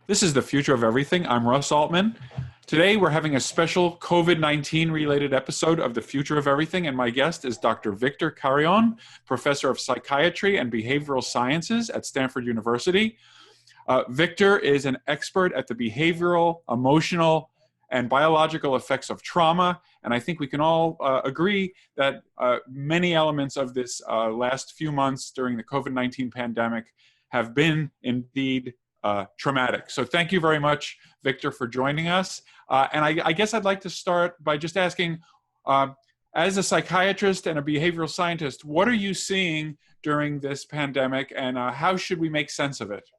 This is The Future of Everything. I'm Russ Altman. Today we're having a special COVID-19 related episode of The Future of Everything, and my guest is Dr. Victor Carrion, professor of psychiatry and behavioral sciences at Stanford University. Victor is an expert at the behavioral, emotional, and biological effects of trauma, and I think we can all agree that many elements of this last few months during the COVID-19 pandemic have been indeed traumatic. So thank you very much, Victor, for joining us. And I guess I'd like to start by just asking, as a psychiatrist and a behavioral scientist, what are you seeing during this pandemic, and how should we make sense of it?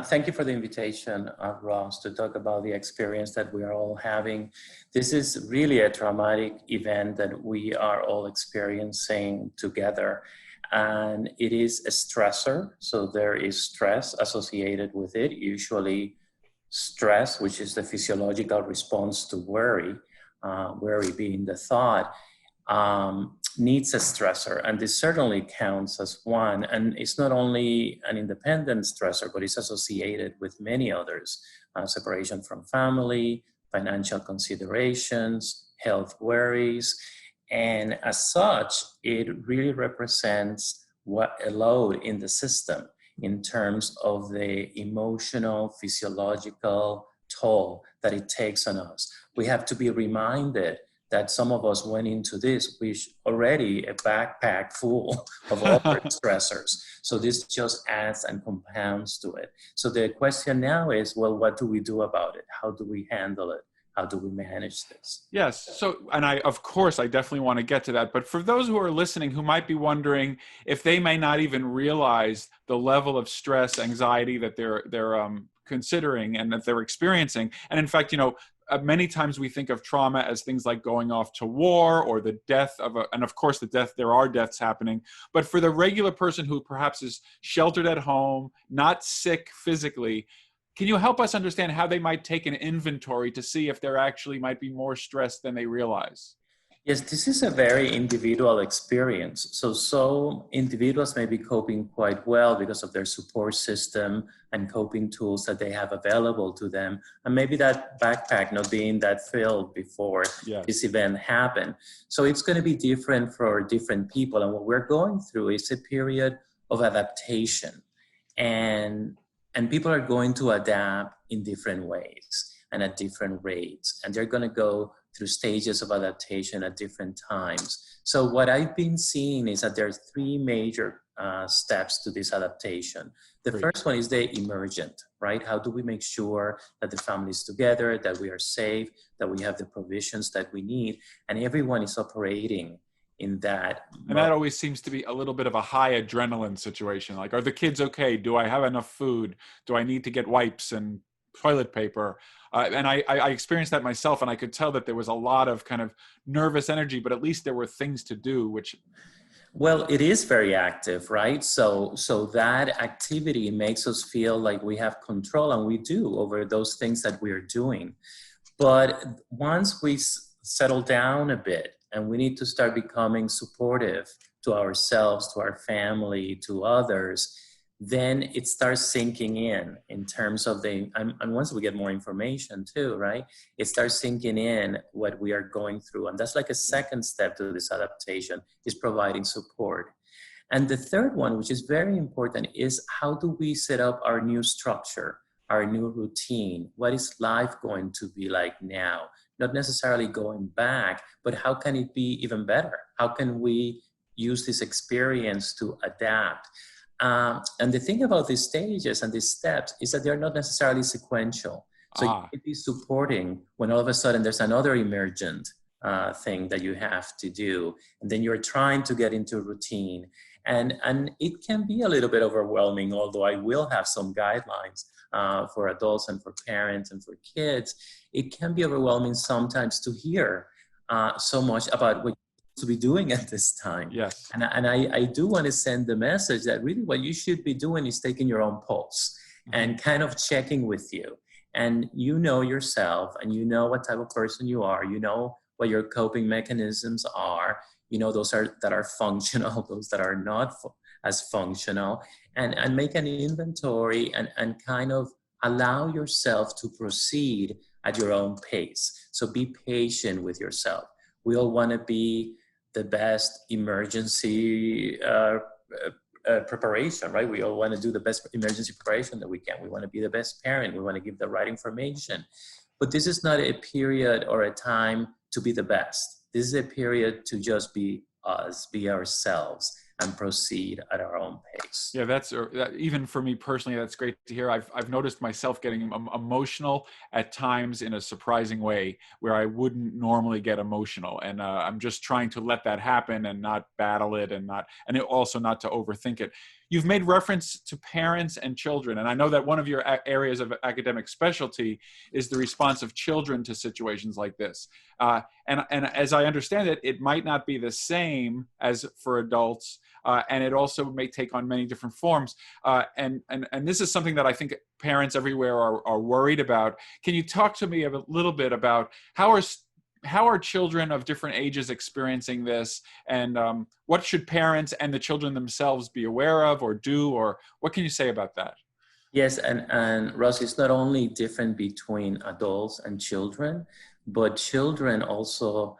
Thank you for the invitation, Ross, to talk about the experience that we are all having. This is really a traumatic event that we are all experiencing together. And it is a stressor, so there is stress associated with it. Usually stress, which is the physiological response to worry, worry being the thought, needs a stressor, and this certainly counts as one. And it's not only an independent stressor, but it's associated with many others: separation from family, financial considerations, health worries. And as such, it really represents what a load in the system in terms of the emotional, physiological toll that it takes on us. We have to be reminded that some of us went into this with already a backpack full of other stressors. So this just adds and compounds to it. So the question now is, well, what do we do about it? How do we handle it? How do we manage this? Yes. So, and of course, I definitely want to get to that. But for those who are listening who might be wondering if they may not even realize the level of stress, anxiety that they're considering and that they're experiencing. And in fact, many times we think of trauma as things like going off to war or the death of and of course there are deaths happening. But for the regular person who perhaps is sheltered at home, not sick physically, can you help us understand how they might take an inventory to see if there actually might be more stress than they realize? Yes, this is a very individual experience. So individuals may be coping quite well because of their support system and coping tools that they have available to them. And maybe that backpack not being that filled before this event happened. So it's going to be different for different people. And what we're going through is a period of adaptation. And people are going to adapt in different ways and at different rates. And they're going to go through stages of adaptation at different times. So what I've been seeing is that there are three major steps to this adaptation. The first one is the emergent, right? How do we make sure that the family is together, that we are safe, that we have the provisions that we need, and everyone is operating in that. And that always seems to be a little bit of a high adrenaline situation. Like, are the kids okay? Do I have enough food? Do I need to get wipes and toilet paper? And I experienced that myself, and I could tell that there was a lot of kind of nervous energy, but at least there were things to do, which... Well, it is very active, right? So that activity makes us feel like we have control, and we do, over those things that we're doing. But once we settle down a bit, and we need to start becoming supportive to ourselves, to our family, to others, then it starts sinking in terms of and once we get more information too, right? It starts sinking in what we are going through. And that's like a second step to this adaptation, is providing support. And the third one, which is very important, is how do we set up our new structure, our new routine? What is life going to be like now? Not necessarily going back, but how can it be even better? How can we use this experience to adapt? And the thing about these stages and these steps is that they're not necessarily sequential. So you can be supporting when all of a sudden there's another emergent thing that you have to do. And then you're trying to get into routine. And it can be a little bit overwhelming, although I will have some guidelines for adults and for parents and for kids. It can be overwhelming sometimes to hear so much about what to be doing at this time. Yes. And I do want to send the message that really what you should be doing is taking your own pulse and kind of checking with you. And you know yourself, and you know what type of person you are. You know what your coping mechanisms are, those that are functional, those that are not as functional, and make an inventory and kind of allow yourself to proceed at your own pace. So be patient with yourself. We all want to be the best emergency preparation, right? We all want to do the best emergency preparation that we can. We want to be the best parent. We want to give the right information. But this is not a period or a time to be the best. This is a period to just be us, be ourselves, and proceed at our own pace. Yeah, that's even for me personally, that's great to hear. I've noticed myself getting emotional at times in a surprising way where I wouldn't normally get emotional, and I'm just trying to let that happen and not battle it, and also not to overthink it. You've made reference to parents and children, and I know that one of your areas of academic specialty is the response of children to situations like this. And as I understand it, it might not be the same as for adults, and it also may take on many different forms. And this is something that I think parents everywhere are worried about. Can you talk to me a little bit about how are children of different ages experiencing this, and what should parents and the children themselves be aware of or do, or what can you say about that? Yes, and Russ, it's not only different between adults and children, but children also,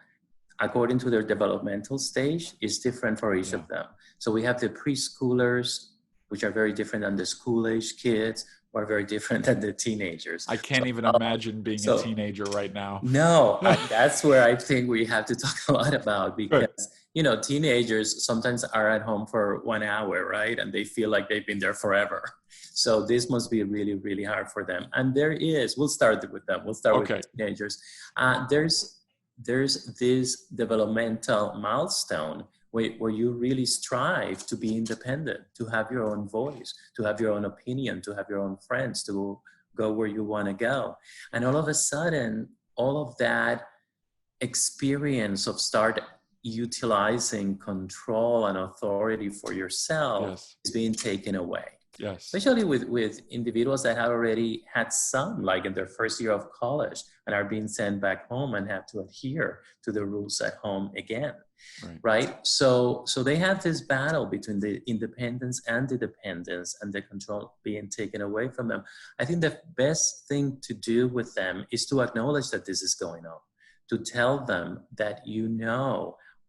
according to their developmental stage, is different for each of them. So we have the preschoolers, which are very different than the school-age kids, or very different than the teenagers. I can't even imagine being a teenager right now. No, that's where I think we have to talk a lot about, because, teenagers sometimes are at home for 1 hour, right? And they feel like they've been there forever. So this must be really, really hard for them. And we'll start with them. We'll start with teenagers. There's this developmental milestone where you really strive to be independent, to have your own voice, to have your own opinion, to have your own friends, to go where you want to go. And all of a sudden, all of that experience of start utilizing control and authority for yourself is being taken away. Yes. Especially with individuals that have already had some, like in their first year of college, and are being sent back home and have to adhere to the rules at home again, right? So they have this battle between the independence and the dependence, and the control being taken away from them. I think the best thing to do with them is to acknowledge that this is going on, to tell them that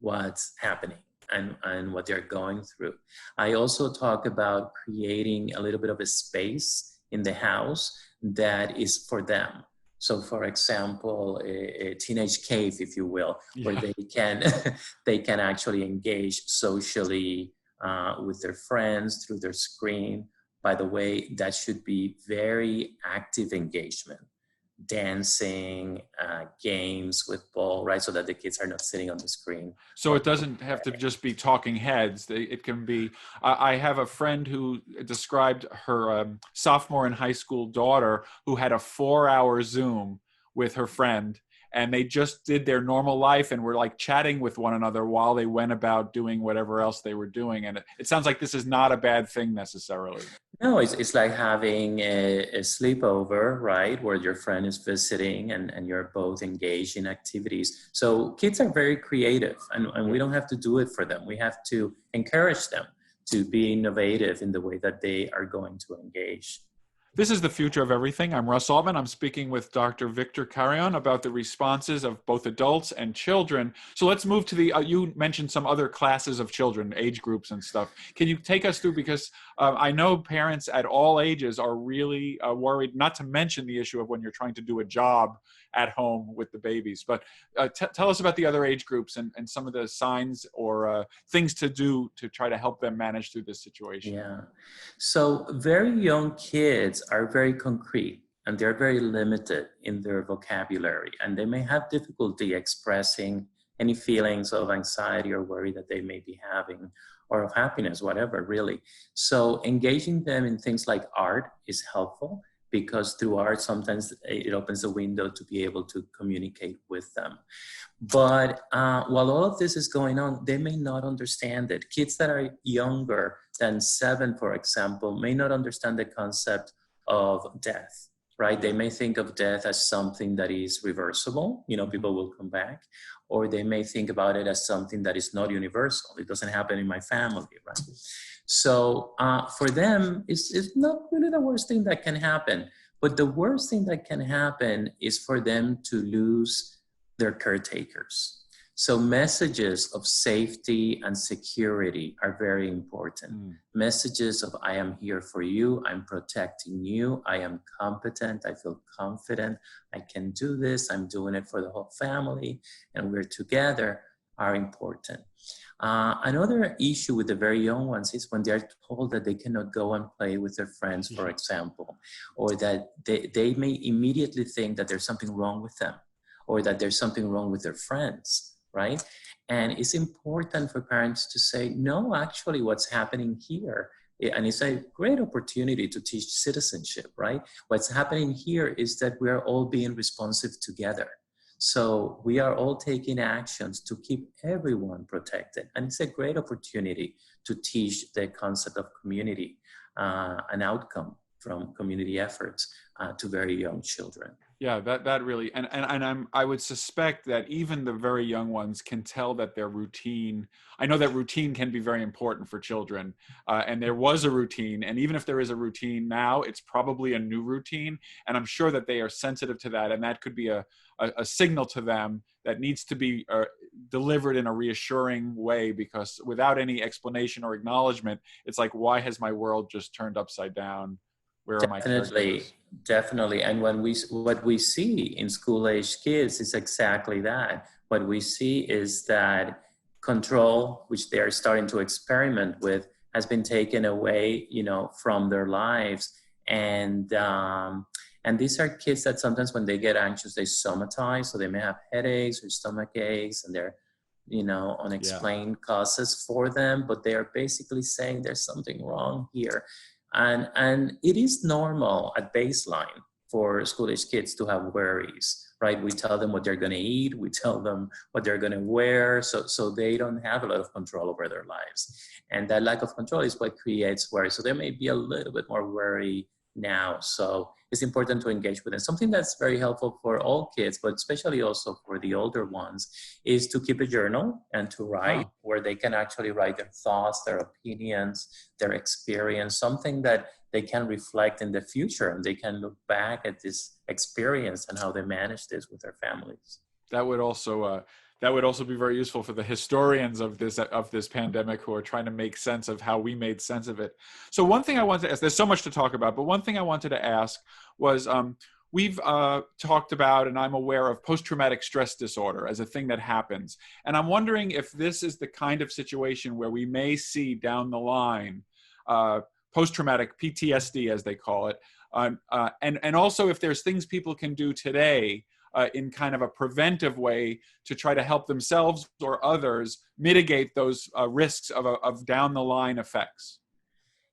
what's happening and what they're going through. I also talk about creating a little bit of a space in the house that is for them. So, for example, a teenage cave, if you will, where they can actually engage socially with their friends through their screen. By the way, that should be very active engagement. Dancing, games with ball, right? So that the kids are not sitting on the screen. So it doesn't have to just be talking heads. It can be, I have a friend who described her sophomore in high school daughter who had a 4-hour Zoom with her friend, and they just did their normal life and were like chatting with one another while they went about doing whatever else they were doing. And it sounds like this is not a bad thing necessarily. No, it's like having a sleepover, right? Where your friend is visiting and you're both engaged in activities. So kids are very creative, and we don't have to do it for them. We have to encourage them to be innovative in the way that they are going to engage. This is The Future of Everything. I'm Russ Altman. I'm speaking with Dr. Victor Carrion about the responses of both adults and children. So let's move to you mentioned some other classes of children, age groups and stuff. Can you take us through, because I know parents at all ages are really worried, not to mention the issue of when you're trying to do a job at home with the babies. But tell us about the other age groups and some of the signs or things to do to try to help them manage through this situation. Yeah. So very young kids are very concrete, and they're very limited in their vocabulary, and they may have difficulty expressing any feelings of anxiety or worry that they may be having, or of happiness, whatever, really. So engaging them in things like art is helpful, because through art, sometimes it opens a window to be able to communicate with them. But while all of this is going on, they may not understand it. Kids that are younger than 7, for example, may not understand the concept of death, right? They may think of death as something that is reversible, people will come back, or they may think about it as something that is not universal. It doesn't happen in my family, right? So for them, it's not really the worst thing that can happen. But the worst thing that can happen is for them to lose their caretakers. So messages of safety and security are very important. Messages of I am here for you, I'm protecting you, I am competent, I feel confident, I can do this, I'm doing it for the whole family, and we're together are important. Another issue with the very young ones is when they're told that they cannot go and play with their friends, for example, or that they may immediately think that there's something wrong with them, or that there's something wrong with their friends, right? And it's important for parents to say, no, actually what's happening here, and it's a great opportunity to teach citizenship, right? What's happening here is that we are all being responsive together. So we are all taking actions to keep everyone protected. And it's a great opportunity to teach the concept of community, an outcome from community efforts to very young children. Yeah, that really, and I would suspect that even the very young ones can tell that their routine, I know that routine can be very important for children, and there was a routine, and even if there is a routine now, it's probably a new routine, and I'm sure that they are sensitive to that, and that could be a signal to them that needs to be delivered in a reassuring way, because without any explanation or acknowledgement, it's like, why has my world just turned upside down? Where are my caregivers? Definitely. And what we see in school-age kids is exactly that. What we see is that control, which they are starting to experiment with, has been taken away, from their lives. And these are kids that sometimes when they get anxious, they somatize. So they may have headaches or stomach aches, and they're, unexplained causes for them, but they are basically saying there's something wrong here. And it is normal at baseline for school-age kids to have worries, right? We tell them what they're going to eat, we tell them what they're going to wear, so they don't have a lot of control over their lives. And that lack of control is what creates worry. So there may be a little bit more worry now. So it's important to engage with them. Something that's very helpful for all kids, but especially also for the older ones, is to keep a journal and to write, where they can actually write their thoughts, their opinions, their experience, something that they can reflect in the future, and they can look back at this experience and how they manage this with their families. That would also be very useful for the historians of this pandemic who are trying to make sense of how we made sense of it. So one thing I wanted to ask, there's so much to talk about, but one thing I wanted to ask was, we've talked about, and I'm aware of, post-traumatic stress disorder as a thing that happens. And I'm wondering if this is the kind of situation where we may see down the line post-traumatic PTSD, as they call it, and also if there's things people can do today in kind of a preventive way to try to help themselves or others mitigate those risks of down the line effects.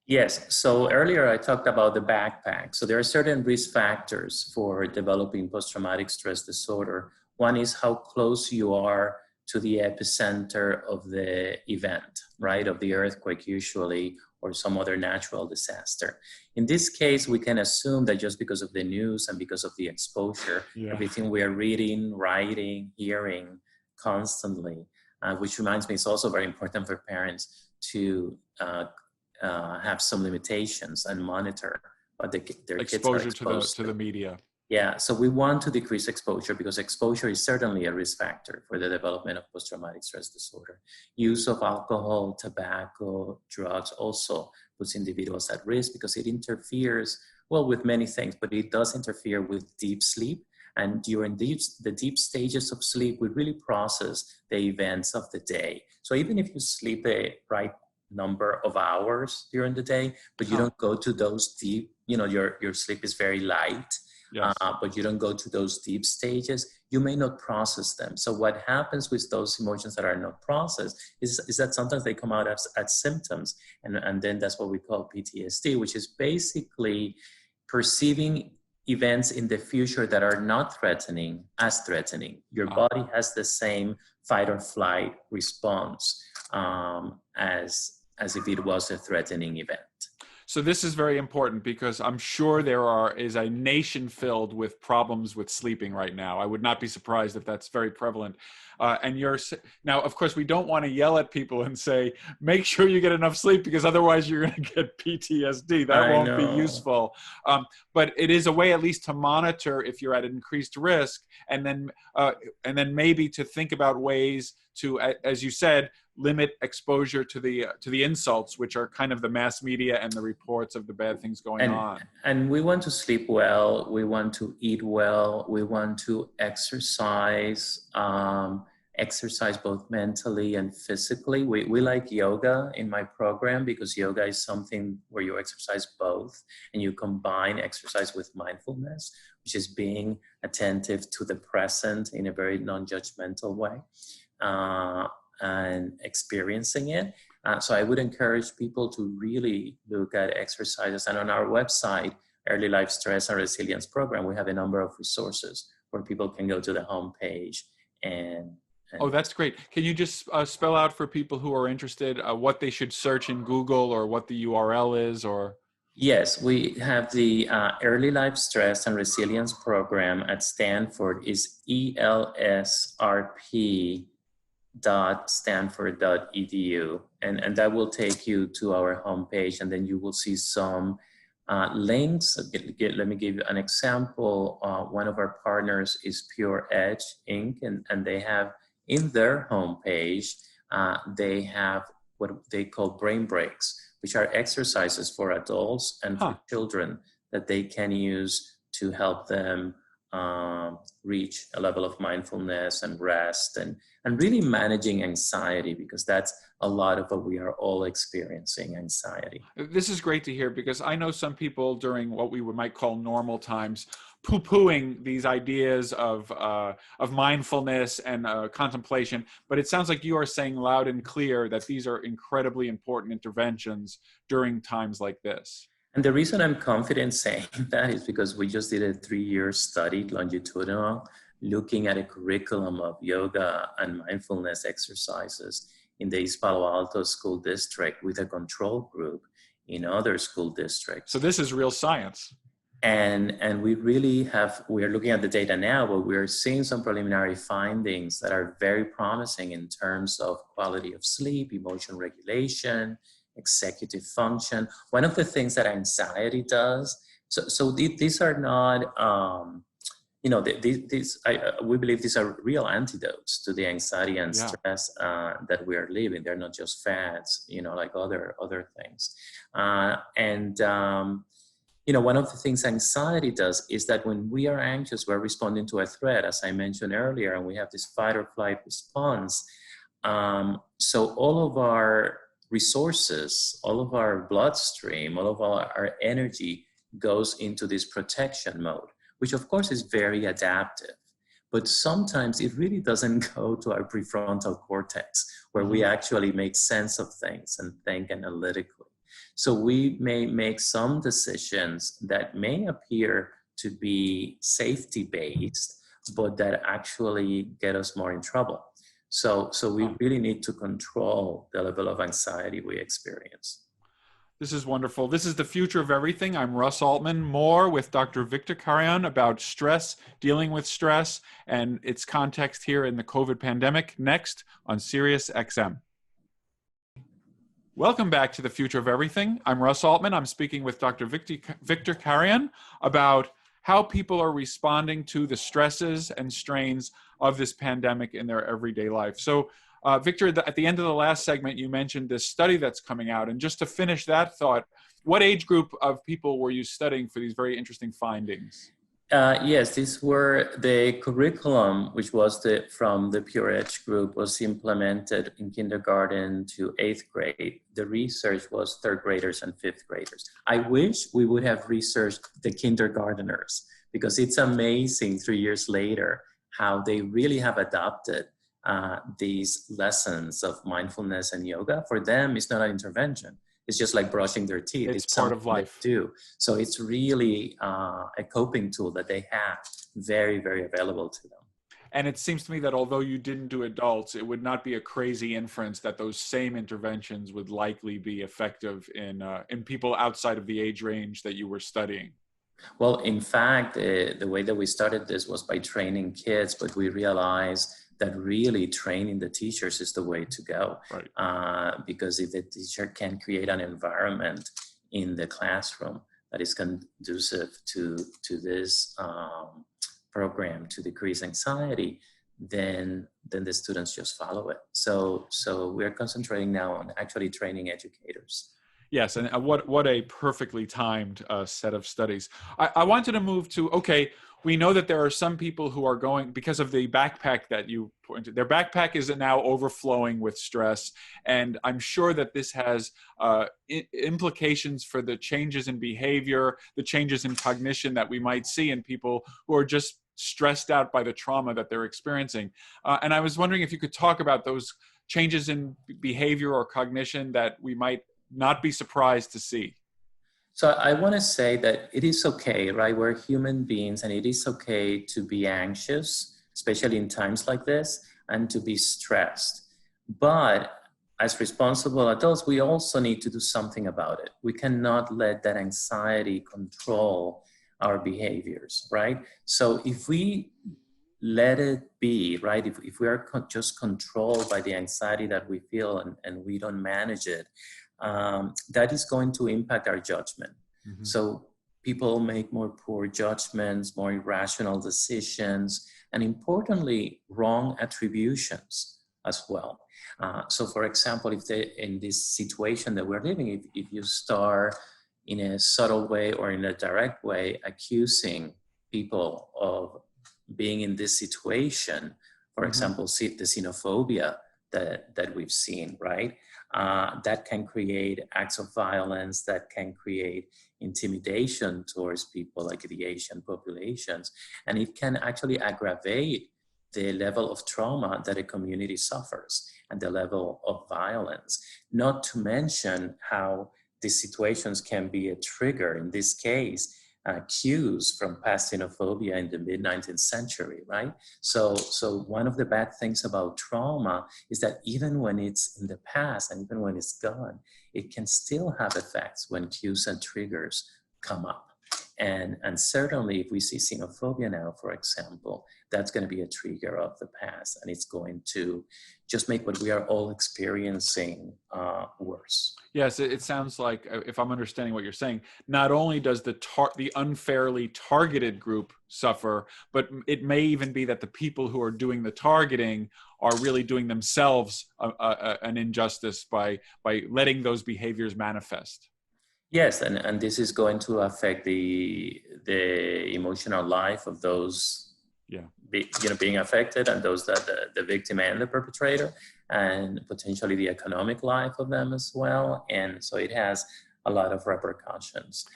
Yes, so earlier I talked about the backpack. So there are certain risk factors for developing post-traumatic stress disorder. One is how close you are to the epicenter of the event, right? Of the earthquake usually, or some other natural disaster. In this case, we can assume that just because of the news and because of the exposure, everything we are reading, writing, hearing constantly, which reminds me, it's also very important for parents to have some limitations and monitor what their kids are exposed to the media. Yeah, so we want to decrease exposure because exposure is certainly a risk factor for the development of post-traumatic stress disorder. Use of alcohol, tobacco, drugs also puts individuals at risk because it interferes, well, with many things, but it does interfere with deep sleep. And during the deep stages of sleep, we really process the events of the day. So even if you sleep the right number of hours during the day, but you don't go to those deep, your sleep is very light, but you don't go to those deep stages, you may not process them. So what happens with those emotions that are not processed is that sometimes they come out as symptoms. And then that's what we call PTSD, which is basically perceiving events in the future that are not threatening as threatening. Your body has the same fight or flight response as if it was a threatening event. So this is very important because I'm sure is a nation filled with problems with sleeping right now. I would not be surprised if that's very prevalent. Now, of course, we don't want to yell at people and say, make sure you get enough sleep because otherwise you're going to get PTSD. That I won't be know. useful. But it is a way at least to monitor if you're at increased risk, and then maybe to think about ways to, as you said, limit exposure to the insults, which are kind of the mass media and the reports of the bad things going and on. and we want to sleep well, we want to eat well, we want to exercise both mentally and physically. We like yoga in my program because yoga is something where you exercise both and you combine exercise with mindfulness, which is being attentive to the present in a very non-judgmental way, and experiencing it. So I would encourage people to really look at exercises. And on our website, Early Life Stress and Resilience Program, we have a number of resources where people can go to the homepage and Oh, that's great. Can you just spell out for people who are interested what they should search in Google or what the URL is? Or yes, we have the Early Life Stress and Resilience Program at Stanford is elsrp.stanford.edu, and that will take you to our homepage, and then you will see some links. Let me give you an example. One of our partners is Pure Edge Inc., and they have in their homepage, they have what they call brain breaks, which are exercises for adults and for children that they can use to help them reach a level of mindfulness and rest and really managing anxiety, because that's a lot of what we are all experiencing, anxiety. this is great to hear because I know some people during what we might call normal times poo-pooing these ideas of mindfulness and contemplation, but it sounds like you are saying loud and clear that these are incredibly important interventions during times like this. And the reason I'm confident saying that is because we just did a 3-year study, longitudinal, looking at a curriculum of yoga and mindfulness exercises in the East Palo Alto School District with a control group in other school districts. So this is real science. And we are looking at the data now, but we're seeing some preliminary findings that are very promising in terms of quality of sleep, emotion regulation, executive function. One of the things that anxiety does, these are not, we believe these are real antidotes to the anxiety and stress that we are living. They're not just fads, like other things. One of the things anxiety does is that when we are anxious, we're responding to a threat, as I mentioned earlier, and we have this fight or flight response. So all of our resources, all of our bloodstream, all of our energy goes into this protection mode, which of course is very adaptive. But sometimes it really doesn't go to our prefrontal cortex, where we actually make sense of things and think analytically. So we may make some decisions that may appear to be safety-based, but that actually get us more in trouble. So we really need to control the level of anxiety we experience. This is wonderful. This is The Future of Everything. I'm Russ Altman. More with Dr. Victor Carrion about stress, dealing with stress, and its context here in the COVID pandemic, next on Sirius XM. Welcome back to The Future of Everything. I'm Russ Altman. I'm speaking with Dr. Victor Carrion about how people are responding to the stresses and strains of this pandemic in their everyday life. So, Victor, at the end of the last segment, you mentioned this study that's coming out. And just to finish that thought, what age group of people were you studying for these very interesting findings? Yes, these were the curriculum, which was from the Pure Edge group, was implemented in kindergarten to 8th grade. The research was 3rd graders and 5th graders. I wish we would have researched the kindergarteners, because it's amazing 3 years later how they really have adopted these lessons of mindfulness and yoga. For them, it's not an intervention. It's just like brushing their teeth. It's part of life. They do. So it's really a coping tool that they have very, very available to them. And it seems to me that although you didn't do adults, it would not be a crazy inference that those same interventions would likely be effective in people outside of the age range that you were studying. Well, in fact, the way that we started this was by training kids, but we realized that really training the teachers is the way to go. Right. Because if the teacher can create an environment in the classroom that is conducive to this program to decrease anxiety, then the students just follow it. So we're concentrating now on actually training educators. Yes, and what a perfectly timed set of studies. I wanted to move to, okay, we know that there are some people who are going, because of the backpack that you pointed, their backpack is now overflowing with stress, and I'm sure that this has implications for the changes in behavior, the changes in cognition that we might see in people who are just stressed out by the trauma that they're experiencing. And I was wondering if you could talk about those changes in behavior or cognition that we might not be surprised to see. So I want to say that it is okay, right? We're human beings, and it is okay to be anxious, especially in times like this, and to be stressed. But as responsible adults, we also need to do something about it. We cannot let that anxiety control our behaviors, right? So if we let it be, right? If we are just controlled by the anxiety that we feel and we don't manage it, that is going to impact our judgment. Mm-hmm. So people make more poor judgments, more irrational decisions, and importantly, wrong attributions as well. So for example, if in this situation that we're living, if you start in a subtle way or in a direct way accusing people of being in this situation, for mm-hmm. example, the xenophobia that we've seen, right? That can create acts of violence, that can create intimidation towards people like the Asian populations. And it can actually aggravate the level of trauma that a community suffers and the level of violence. Not to mention how these situations can be a trigger, in this case, cues from past xenophobia in the mid-19th century, right? So one of the bad things about trauma is that even when it's in the past and even when it's gone, it can still have effects when cues and triggers come up. And certainly if we see xenophobia now, for example, that's going to be a trigger of the past, and it's going to just make what we are all experiencing worse. Yes, it sounds like, if I'm understanding what you're saying, not only does the unfairly targeted group suffer, but it may even be that the people who are doing the targeting are really doing themselves an injustice by letting those behaviors manifest. Yes, and this is going to affect the emotional life of those being affected, and those that the victim and the perpetrator, and potentially the economic life of them as well. And so it has a lot of repercussions.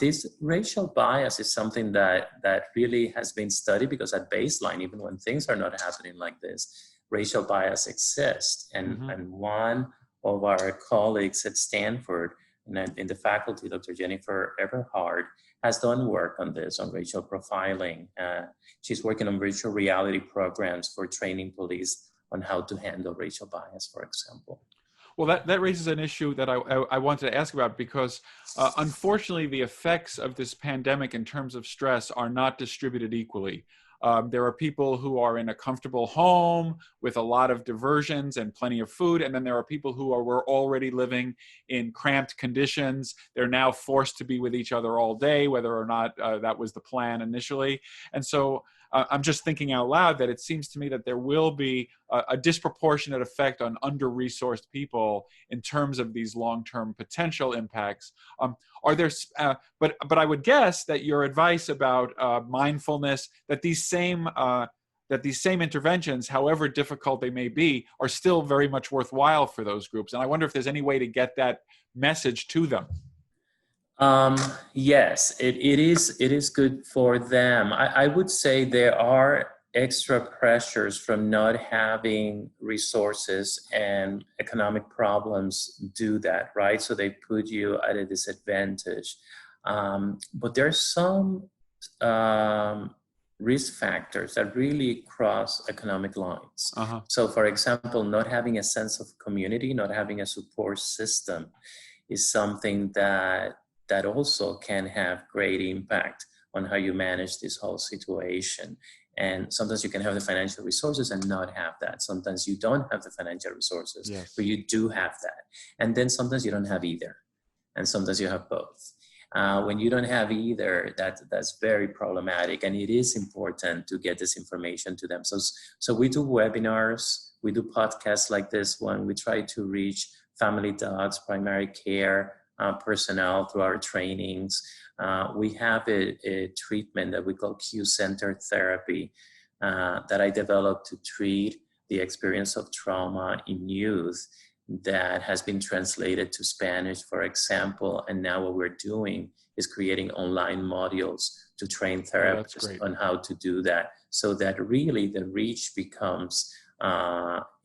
This racial bias is something that really has been studied, because at baseline, even when things are not happening like this, racial bias exists. And, mm-hmm. and one of our colleagues at Stanford, in the faculty, Dr. Jennifer Everhard, has done work on this, on racial profiling. She's working on virtual reality programs for training police on how to handle racial bias, for example. Well, that raises an issue that I wanted to ask about, because unfortunately, the effects of this pandemic in terms of stress are not distributed equally. There are people who are in a comfortable home with a lot of diversions and plenty of food. And then there are people who were already living in cramped conditions. They're now forced to be with each other all day, whether or not that was the plan initially. And so I'm just thinking out loud that it seems to me that there will be a disproportionate effect on under-resourced people in terms of these long-term potential impacts. Are there? But I would guess that your advice about mindfulness, that these same interventions, however difficult they may be, are still very much worthwhile for those groups. And I wonder if there's any way to get that message to them. Yes, it is good for them. I would say there are extra pressures from not having resources, and economic problems do that, right? So they put you at a disadvantage. But there's some risk factors that really cross economic lines. Uh-huh. So, for example, not having a sense of community, not having a support system is something that also can have great impact on how you manage this whole situation. And sometimes you can have the financial resources and not have that. Sometimes you don't have the financial resources, Yes. but you do have that. And then sometimes you don't have either. And sometimes you have both. When you don't have either, that's very problematic, and it is important to get this information to them. So we do webinars, we do podcasts like this one. We try to reach family docs, primary care personnel through our trainings. We have a treatment that we call Q-centered therapy that I developed to treat the experience of trauma in youth, that has been translated to Spanish, for example. And now what we're doing is creating online modules to train therapists on how to do that, so that really the reach becomes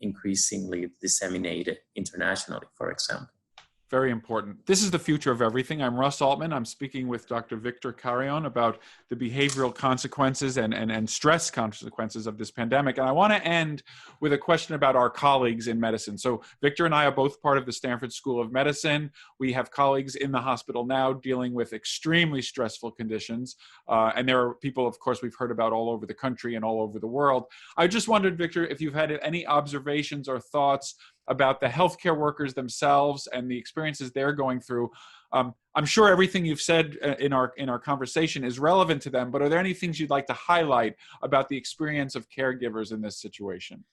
increasingly disseminated internationally, for example. Very important. This is the future of everything. I'm Russ Altman. I'm speaking with Dr. Victor Carrion about the behavioral consequences and stress consequences of this pandemic. And I want to end with a question about our colleagues in medicine. So Victor and I are both part of the Stanford School of Medicine. We have colleagues in the hospital now dealing with extremely stressful conditions. And there are people, of course, we've heard about all over the country and all over the world. I just wondered, Victor, if you've had any observations or thoughts about the healthcare workers themselves and the experiences they're going through. I'm sure everything you've said in our conversation is relevant to them, but are there any things you'd like to highlight about the experience of caregivers in this situation?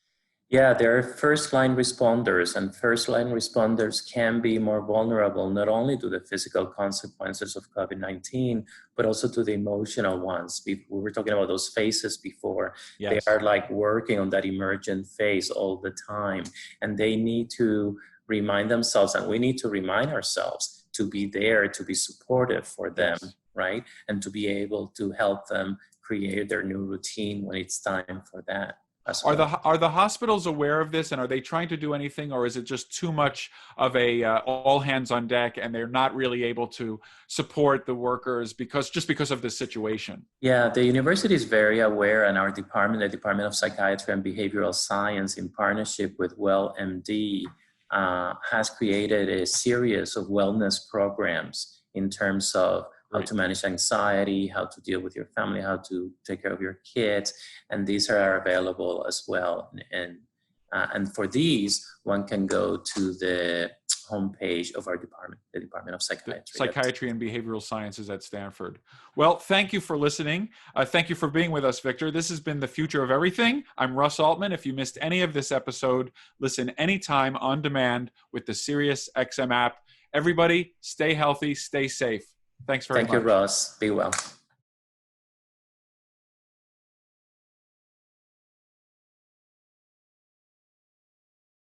Yeah, there are first-line responders, and first-line responders can be more vulnerable not only to the physical consequences of COVID-19, but also to the emotional ones. We were talking about those phases before. Yes. They are like working on that emergent phase all the time, and they need to remind themselves, and we need to remind ourselves to be there, to be supportive for them, yes. Right? And to be able to help them create their new routine when it's time for that. Are the hospitals aware of this, and are they trying to do anything, or is it just too much of a all hands on deck, and they're not really able to support the workers because of this situation? Yeah, the university is very aware, and our department, the Department of Psychiatry and Behavioral Science, in partnership with WellMD, has created a series of wellness programs in terms of how to manage anxiety, how to deal with your family, how to take care of your kids, and these are available as well. And for these, one can go to the homepage of our department, the Department of Psychiatry. Psychiatry and Behavioral Sciences at Stanford. Well, thank you for listening. Thank you for being with us, Victor. This has been The Future of Everything. I'm Russ Altman. If you missed any of this episode, listen anytime on demand with the SiriusXM app. Everybody, stay healthy, stay safe. Thanks very much. Thank you, Ross. Be well.